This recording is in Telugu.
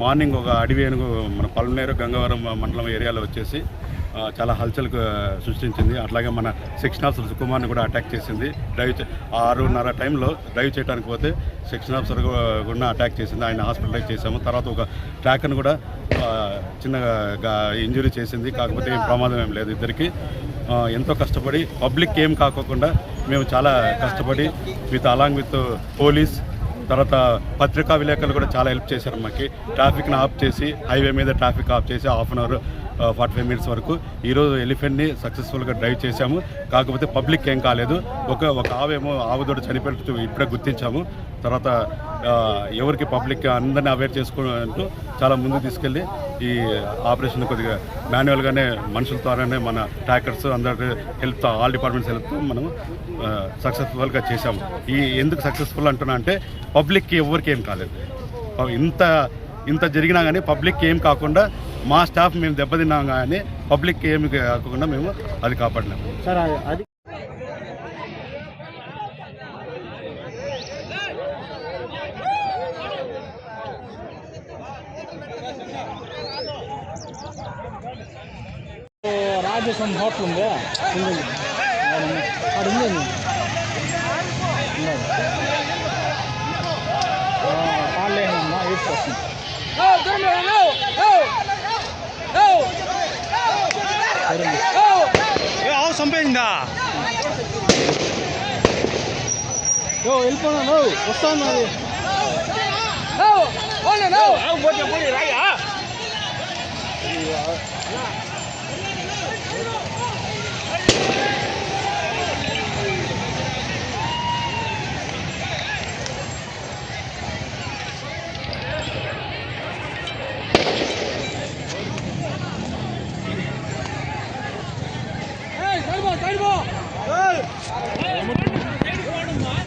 మార్నింగ్ ఒక అడవి ఏనుగు మన పల్మనేరు గంగవరం మండలం ఏరియాలో వచ్చేసి చాలా హల్చల్కు సృష్టించింది. అట్లాగే మన సెక్షన్ ఆఫీసర్ సుకుమార్ని కూడా అటాక్ చేసింది. 6:30 టైంలో డ్రైవ్ చేయడానికి పోతే సెక్షన్ ఆఫీసర్ కూడా అటాక్ చేసింది. ఆయన హాస్పిటలైజ్ చేసాము. తర్వాత ఒక ట్రాక్ను కూడా చిన్నగా ఇంజురీ చేసింది. కాకపోతే ఏం ప్రమాదం ఏం లేదు. ఇద్దరికి ఎంతో కష్టపడి పబ్లిక్ ఏం కాకోకుండా మేము చాలా కష్టపడి అలాంగ్ విత్ పోలీస్ తర్వాత పత్రికా విలేకరులు కూడా చాలా హెల్ప్ చేశారు. మాకు ట్రాఫిక్ని ఆఫ్ చేసి హైవే మీద ట్రాఫిక్ ఆఫ్ చేసి 1/2 అవర్ 45 మినిట్స్ వరకు ఈరోజు ఎలిఫెంట్ని సక్సెస్ఫుల్గా డ్రైవ్ చేశాము. కాకపోతే పబ్లిక్ ఏం కాలేదు. ఒక ఆవుదోడు చనిపోయినట్టు ఇప్పుడే గుర్తించాము. తర్వాత ఎవరికి పబ్లిక్ అందరినీ అవేర్ చేసుకుంటూ చాలా ముందుకు తీసుకెళ్ళి ఈ ఆపరేషన్ కొద్దిగా మాన్యువల్గానే మనుషుల ద్వారానే మన ట్రాకర్స్ అందరి హెల్ప్ ఆల్ డిపార్ట్మెంట్స్ హెల్ప్తో మనం సక్సెస్ఫుల్గా చేశాము. ఎందుకు సక్సెస్ఫుల్ అంటున్నా అంటే పబ్లిక్కి ఎవరికి ఏం కాలేదు. ఇంత జరిగినా కానీ పబ్లిక్ ఏం కాకుండా మా స్టాఫ్ మేము దెబ్బతిన్నాం కానీ పబ్లిక్ ఏమి కాకుండా మేము అది కాపాడినాము. సార్ అది రాజసం హోటల్ ఉందా? పాలేనమ్మా 8%. ఆవు చంపేసిందా? వెళ్ళిపోయినా వస్తాను. Side ball!